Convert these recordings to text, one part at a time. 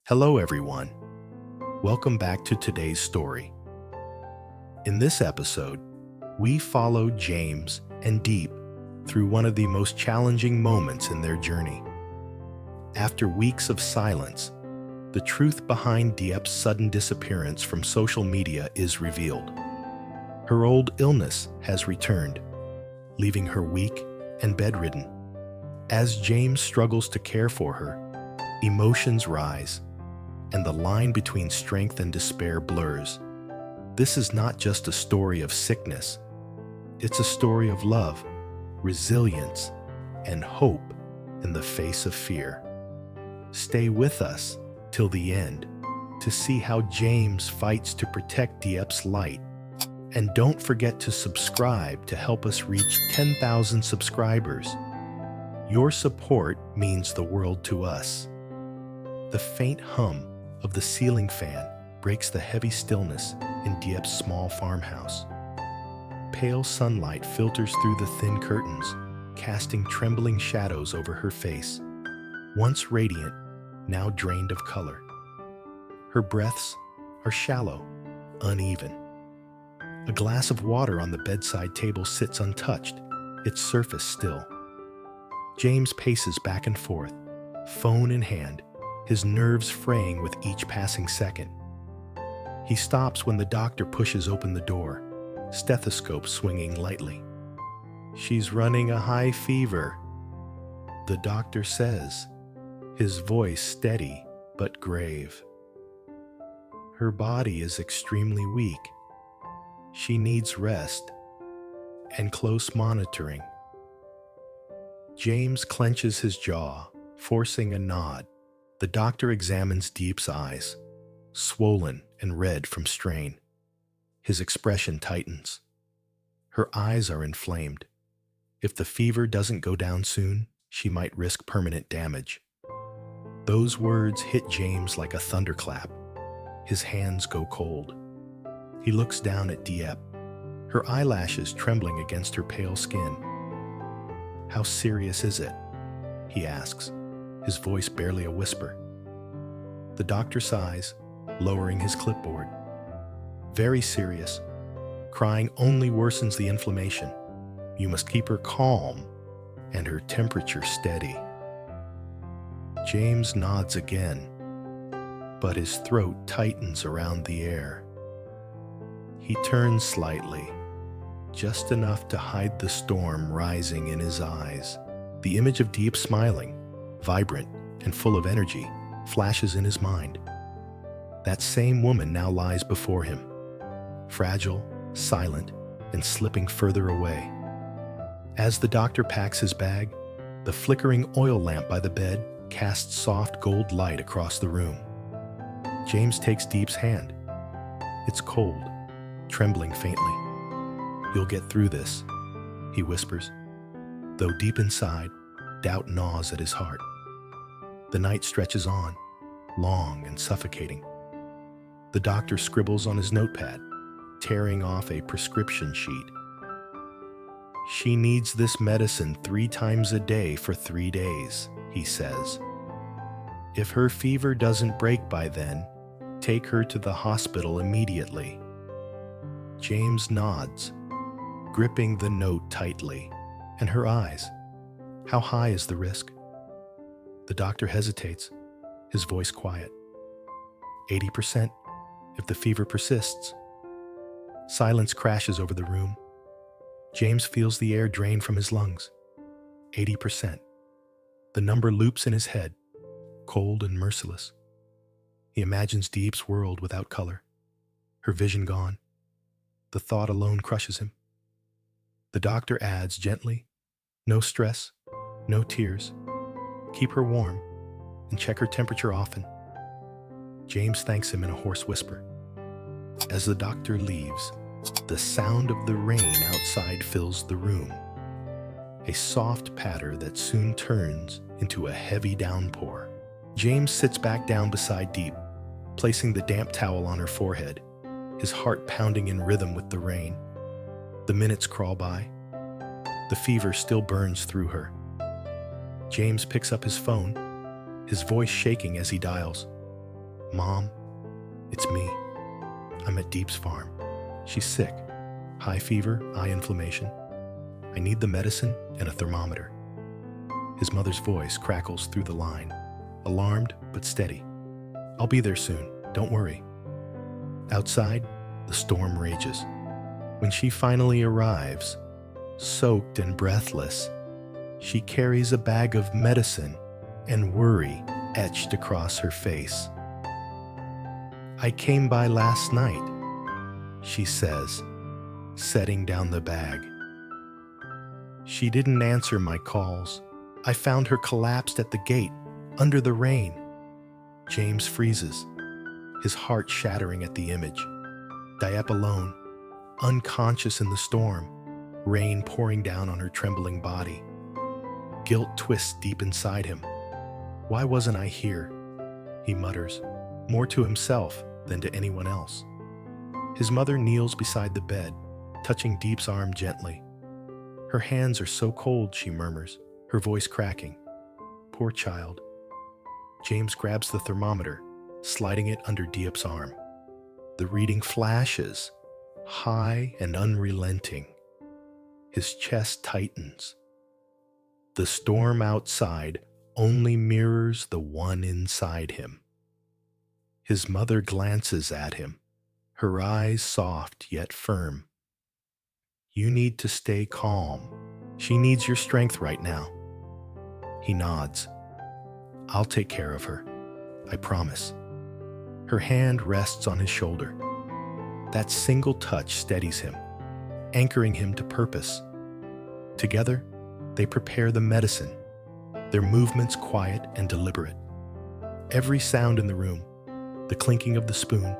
Hello, everyone. Welcome back to today's story. In this episode, we follow James and Diep through one of the most challenging moments in their journey. After weeks of silence, the truth behind Diep's sudden disappearance from social media is revealed. Her old illness has returned, leaving her weak and bedridden. As James struggles to care for her, emotions rise, and the line between strength and despair blurs. This is not just a story of sickness. It's a story of love, resilience, and hope in the face of fear. Stay with us till the end to see how James fights to protect Diep's light. And don't forget to subscribe to help us reach 10,000 subscribers. Your support means the world to us. The faint hum of the ceiling fan breaks the heavy stillness in Diep's small farmhouse. Pale sunlight filters through the thin curtains, casting trembling shadows over her face, once radiant, now drained of color. Her breaths are shallow, uneven. A glass of water on the bedside table sits untouched, its surface still. James paces back and forth, phone in hand, his nerves fraying with each passing second. He stops when the doctor pushes open the door, stethoscope swinging lightly. "She's running a high fever," the doctor says, his voice steady but grave. "Her body is extremely weak. She needs rest and close monitoring." James clenches his jaw, forcing a nod. The doctor examines Diep's eyes, swollen and red from strain. His expression tightens. Her eyes are inflamed. If the fever doesn't go down soon, she might risk permanent damage. Those words hit James like a thunderclap. His hands go cold. He looks down at Diep, her eyelashes trembling against her pale skin. "How serious is it?" he asks, his voice barely a whisper. The doctor sighs, lowering his clipboard. "Very serious. Crying only worsens the inflammation. You must keep her calm and her temperature steady." James nods again, but his throat tightens around the air. He turns slightly, just enough to hide the storm rising in his eyes. The image of Diep smiling, vibrant and full of energy, flashes in his mind. That same woman now lies before him, fragile, silent, and slipping further away. As the doctor packs his bag, the flickering oil lamp by the bed casts soft gold light across the room. James takes Diep's hand. It's cold, trembling faintly. "You'll get through this," he whispers, though deep inside, doubt gnaws at his heart. The night stretches on, long and suffocating. The doctor scribbles on his notepad, tearing off a prescription sheet. "She needs this medicine 3 times a day for 3 days, he says. "If her fever doesn't break by then, take her to the hospital immediately." James nods, gripping the note tightly, and her eyes. "How high is the risk?" The doctor hesitates, his voice quiet. 80% if the fever persists." Silence crashes over the room. James feels the air drain from his lungs. 80%. The number loops in his head, cold and merciless. He imagines Diep's world without color, her vision gone. The thought alone crushes him. The doctor adds gently, "No stress, no tears. Keep her warm and check her temperature often." James thanks him in a hoarse whisper. As the doctor leaves, the sound of the rain outside fills the room. A soft patter that soon turns into a heavy downpour. James sits back down beside Diep, placing the damp towel on her forehead, his heart pounding in rhythm with the rain. The minutes crawl by. The fever still burns through her. James picks up his phone, his voice shaking as he dials. "Mom, it's me. I'm at Diep's farm. She's sick. High fever, eye inflammation. I need the medicine and a thermometer." His mother's voice crackles through the line, alarmed but steady. "I'll be there soon, don't worry." Outside, the storm rages. When she finally arrives, soaked and breathless, she carries a bag of medicine and worry etched across her face. "I came by last night," she says, setting down the bag. "She didn't answer my calls. I found her collapsed at the gate, under the rain." James freezes, his heart shattering at the image. Diep alone, unconscious in the storm, rain pouring down on her trembling body. Guilt twists deep inside him. "Why wasn't I here?" he mutters, more to himself than to anyone else. His mother kneels beside the bed, touching Diep's arm gently. "Her hands are so cold," she murmurs, her voice cracking. "Poor child." James grabs the thermometer, sliding it under Diep's arm. The reading flashes, high and unrelenting. His chest tightens. The storm outside only mirrors the one inside him. His mother glances at him, her eyes soft yet firm. "You need to stay calm. She needs your strength right now." He nods. "I'll take care of her. I promise." Her hand rests on his shoulder. That single touch steadies him, anchoring him to purpose. Together, they prepare the medicine, their movements quiet and deliberate. Every sound in the room, the clinking of the spoon,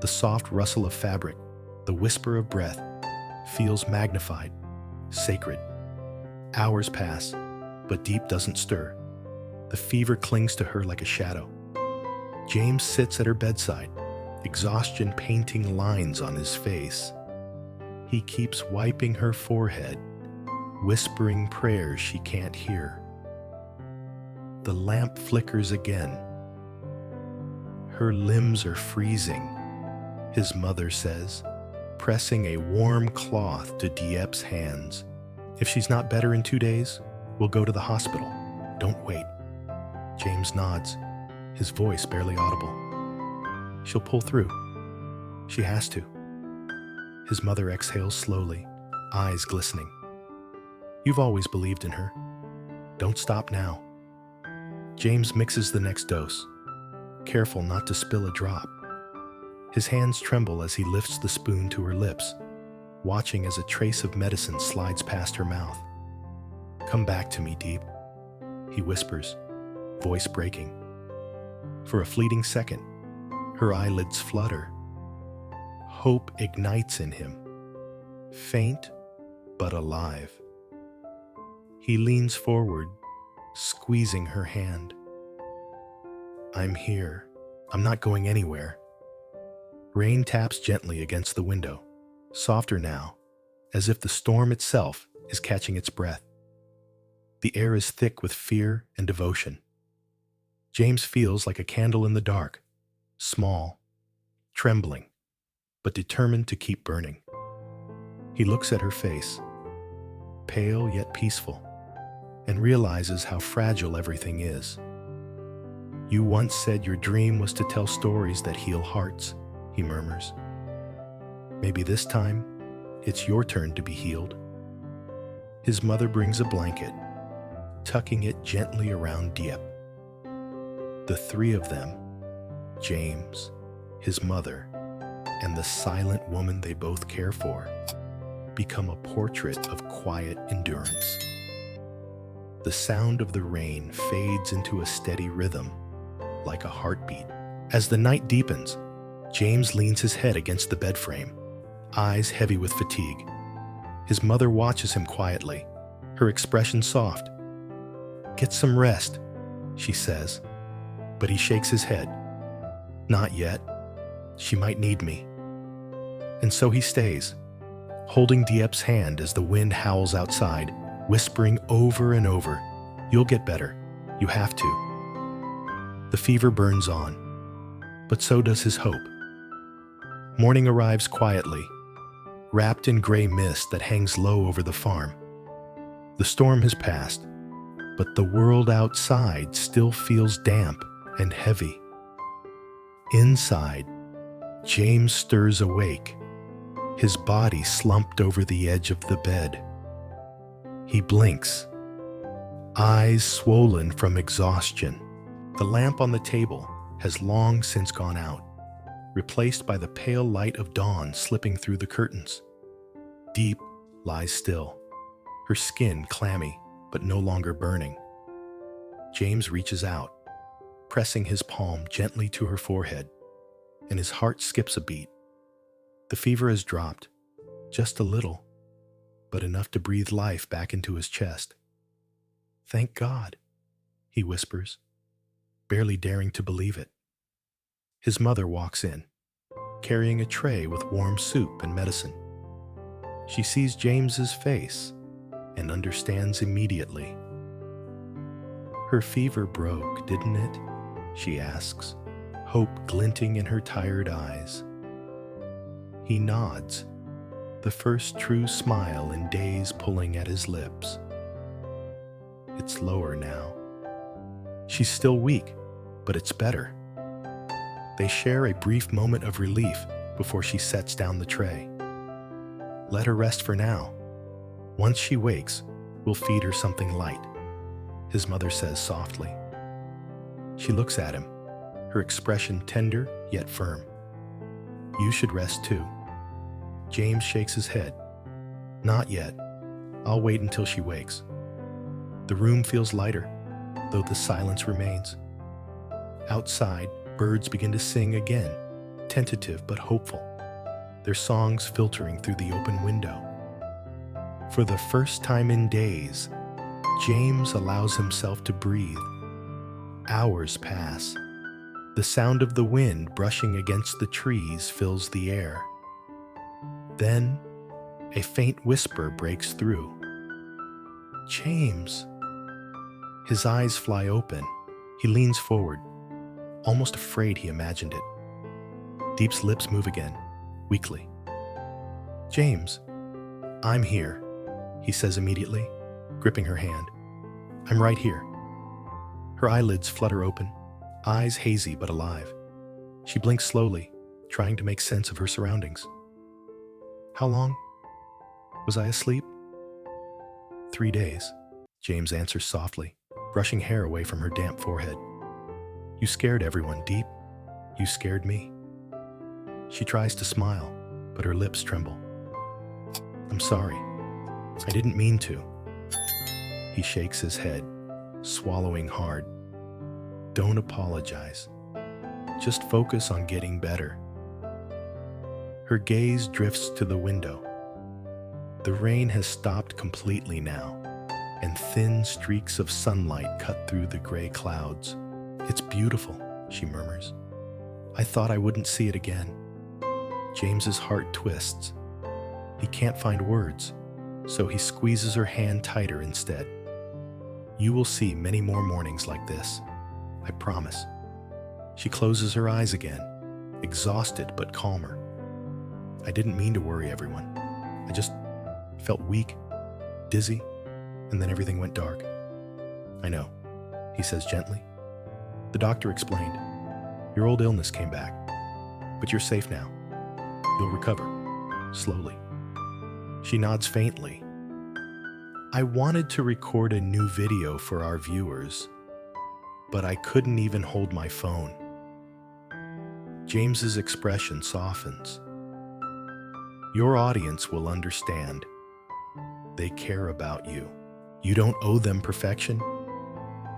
the soft rustle of fabric, the whisper of breath, feels magnified, sacred. Hours pass, but Diep doesn't stir. The fever clings to her like a shadow. James sits at her bedside, exhaustion painting lines on his face. He keeps wiping her forehead, whispering prayers she can't hear. The lamp flickers again. "Her limbs are freezing," his mother says, pressing a warm cloth to Diep's hands. "If she's not better in 2 days, we'll go to the hospital. Don't wait." James nods, his voice barely audible. "She'll pull through. She has to." His mother exhales slowly, eyes glistening. "You've always believed in her. Don't stop now." James mixes the next dose, careful not to spill a drop. His hands tremble as he lifts the spoon to her lips, watching as a trace of medicine slides past her mouth. "Come back to me, Diep," he whispers, voice breaking. For a fleeting second, her eyelids flutter. Hope ignites in him, faint but alive. He leans forward, squeezing her hand. "I'm here. I'm not going anywhere." Rain taps gently against the window, softer now, as if the storm itself is catching its breath. The air is thick with fear and devotion. James feels like a candle in the dark, small, trembling, but determined to keep burning. He looks at her face, pale yet peaceful, and realizes how fragile everything is. "You once said your dream was to tell stories that heal hearts," he murmurs. "Maybe this time, it's your turn to be healed." His mother brings a blanket, tucking it gently around Diep. The three of them, James, his mother, and the silent woman they both care for, become a portrait of quiet endurance. The sound of the rain fades into a steady rhythm, like a heartbeat. As the night deepens, James leans his head against the bed frame, eyes heavy with fatigue. His mother watches him quietly, her expression soft. "Get some rest," she says, but he shakes his head. "Not yet. She might need me." And so he stays, holding Diep's hand as the wind howls outside, whispering over and over, "You'll get better. You have to." The fever burns on. but so does his hope. Morning arrives quietly, wrapped in gray mist that hangs low over the farm. The storm has passed, but the world outside still feels damp and heavy. Inside, James stirs awake, his body slumped over the edge of the bed. He blinks, eyes swollen from exhaustion. The lamp on the table has long since gone out, replaced by the pale light of dawn slipping through the curtains. Diep lies still, her skin clammy but no longer burning. James reaches out, pressing his palm gently to her forehead, and his heart skips a beat. The fever has dropped, just a little, but enough to breathe life back into his chest. "Thank God," he whispers, barely daring to believe it. His mother walks in, carrying a tray with warm soup and medicine. She sees James's face and understands immediately. "Her fever broke, didn't it?" she asks, hope glinting in her tired eyes. He nods, the first true smile in days pulling at his lips. It's lower now. She's still weak, but it's better. They share a brief moment of relief before she sets down the tray. "Let her rest for now. Once she wakes, we'll feed her something light," his mother says softly. She looks at him, her expression tender yet firm. "You should rest too." James shakes his head. "Not yet. I'll wait until she wakes." The room feels lighter, though the silence remains. Outside, birds begin to sing again, tentative but hopeful, their songs filtering through the open window. For the first time in days, James allows himself to breathe. Hours pass. The sound of the wind brushing against the trees fills the air. Then, a faint whisper breaks through. "James!" His eyes fly open. He leans forward, almost afraid he imagined it. Diep's lips move again, weakly. "James, I'm here," he says immediately, gripping her hand. "I'm right here." Her eyelids flutter open, eyes hazy but alive. She blinks slowly, trying to make sense of her surroundings. "How long? Was I asleep?" 3 days, James answers softly, brushing hair away from her damp forehead. "You scared everyone, Diep. You scared me." She tries to smile, but her lips tremble. "I'm sorry. I didn't mean to." He shakes his head, swallowing hard. "Don't apologize. Just focus on getting better." Her gaze drifts to the window. The rain has stopped completely now, and thin streaks of sunlight cut through the gray clouds. "It's beautiful," she murmurs. "I thought I wouldn't see it again." James's heart twists. He can't find words, so he squeezes her hand tighter instead. "You will see many more mornings like this. I promise." She closes her eyes again, exhausted but calmer. "I didn't mean to worry everyone. I just felt weak, dizzy, and then everything went dark." "I know," he says gently. "The doctor explained. Your old illness came back, but you're safe now. You'll recover, slowly." She nods faintly. "I wanted to record a new video for our viewers, but I couldn't even hold my phone." James's expression softens. "Your audience will understand. They care about you. You don't owe them perfection.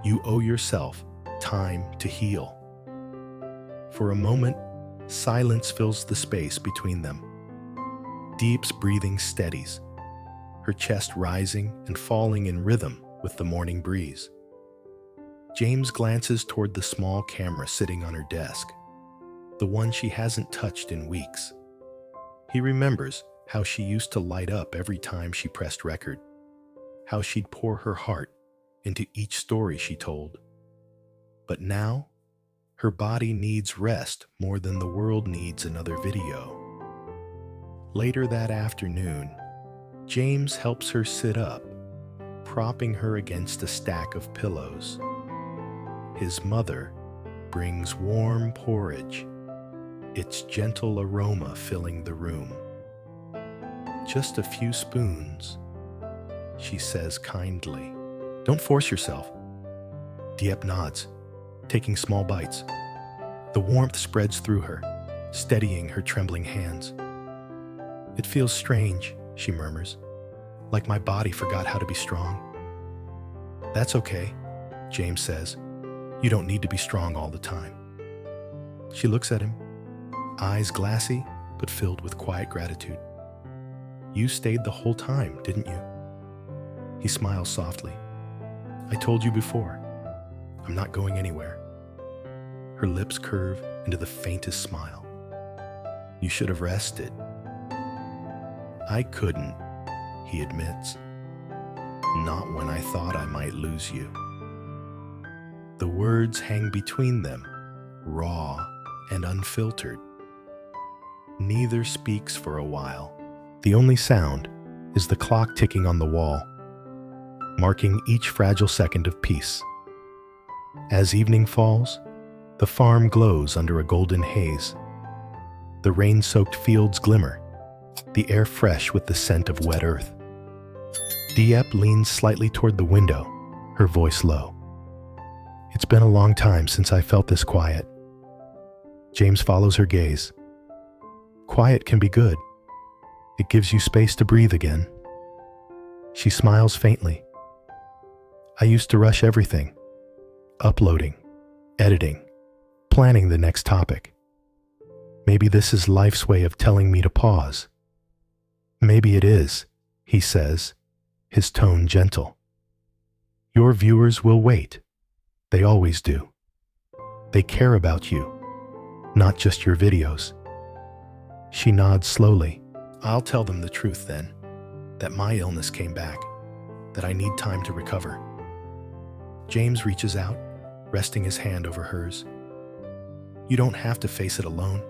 You owe yourself time to heal." For a moment, silence fills the space between them. Diep's breathing steadies, her chest rising and falling in rhythm with the morning breeze. James glances toward the small camera sitting on her desk, the one she hasn't touched in weeks. He remembers how she used to light up every time she pressed record, how she'd pour her heart into each story she told. But now, Her body needs rest more than the world needs another video. Later that afternoon, James helps her sit up, propping her against a stack of pillows. His mother brings warm porridge, its gentle aroma filling the room. "Just a few spoons," she says kindly. "Don't force yourself." Diep nods, taking small bites. The warmth spreads through her, steadying her trembling hands. "It feels strange," she murmurs, "like my body forgot how to be strong." "That's okay," James says. "You don't need to be strong all the time." She looks at him, eyes glassy but filled with quiet gratitude. "You stayed the whole time, didn't you?" He smiles softly. "I told you before, I'm not going anywhere." Her lips curve into the faintest smile. "You should have rested." "I couldn't," he admits. "Not when I thought I might lose you." The words hang between them, raw and unfiltered. Neither speaks for a while. The only sound is the clock ticking on the wall, marking each fragile second of peace. As evening falls, the farm glows under a golden haze. The rain-soaked fields glimmer, the air fresh with the scent of wet earth. Diep leans slightly toward the window, her voice low. "It's been a long time since I felt this quiet." James follows her gaze. "Quiet can be good. It gives you space to breathe again." She smiles faintly. "I used to rush everything. Uploading, editing, planning the next topic. Maybe this is life's way of telling me to pause." "Maybe it is," he says, his tone gentle. "Your viewers will wait. They always do. They care about you, not just your videos." She nods slowly. "I'll tell them the truth then, that my illness came back, that I need time to recover." James reaches out, resting his hand over hers. "You don't have to face it alone.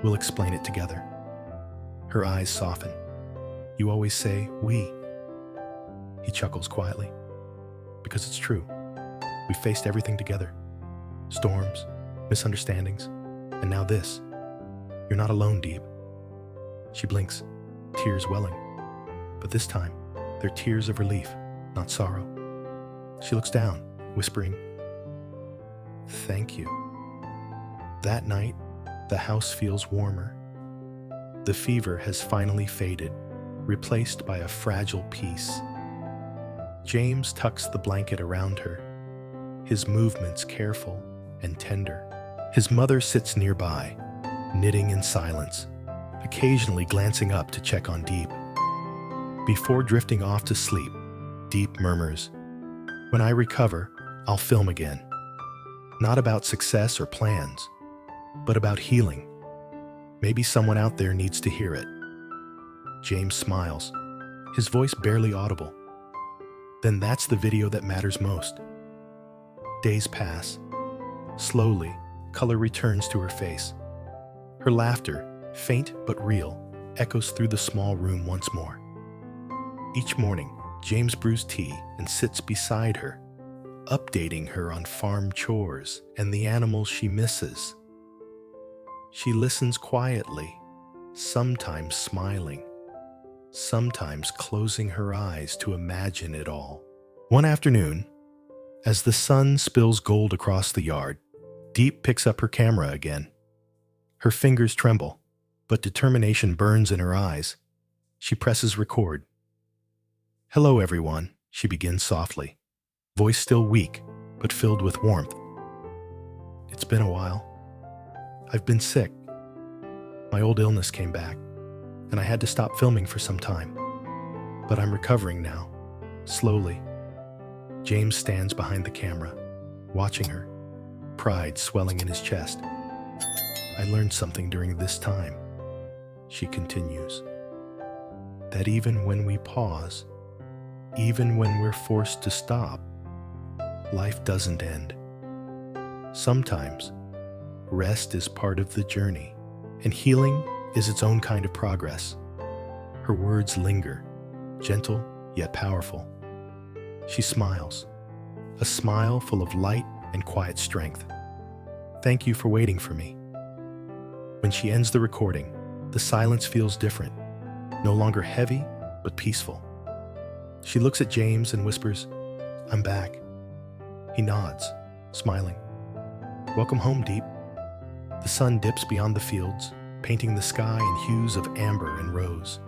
We'll explain it together." Her eyes soften. "You always say, 'we.'" He chuckles quietly. "Because it's true. We faced everything together. Storms, misunderstandings, and now this. You're not alone, Diep." She blinks, tears welling. But this time, they're tears of relief, not sorrow. She looks down, whispering, "Thank you." That night, the house feels warmer. The fever has finally faded, replaced by a fragile peace. James tucks the blanket around her, his movements careful and tender. His mother sits nearby, knitting in silence, occasionally glancing up to check on Diep. Before drifting off to sleep, Diep murmurs, "When I recover, I'll film again. Not about success or plans, but about healing. Maybe someone out there needs to hear it." James smiles, his voice barely audible. "Then that's the video that matters most." Days pass. Slowly, color returns to her face. Her laughter, faint but real, echoes through the small room once more. Each morning, James brews tea and sits beside her, updating her on farm chores and the animals she misses. She listens quietly, sometimes smiling, sometimes closing her eyes to imagine it all. One afternoon, as the sun spills gold across the yard, Diep picks up her camera again. Her fingers tremble, but determination burns in her eyes. She presses record. "Hello, everyone," she begins softly, voice still weak, but filled with warmth. "It's been a while. I've been sick. My old illness came back, and I had to stop filming for some time. But I'm recovering now, slowly." James stands behind the camera, watching her, pride swelling in his chest. "I learned something during this time," she continues, "that even when we pause, even when we're forced to stop, life doesn't end. Sometimes Rest is part of the journey, and healing is its own kind of progress. Her words linger, gentle yet powerful. She smiles, a smile full of light and quiet strength. Thank you for waiting for me. When she ends the recording, the silence feels different, no longer heavy, but peaceful. She looks at James and whispers, "I'm back." He nods, smiling. "Welcome home, Diep." The sun dips beyond the fields, painting the sky in hues of amber and rose.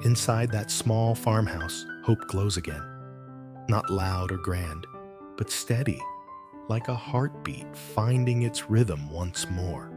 Inside that small farmhouse, hope glows again. Not loud or grand, but steady, like a heartbeat finding its rhythm once more.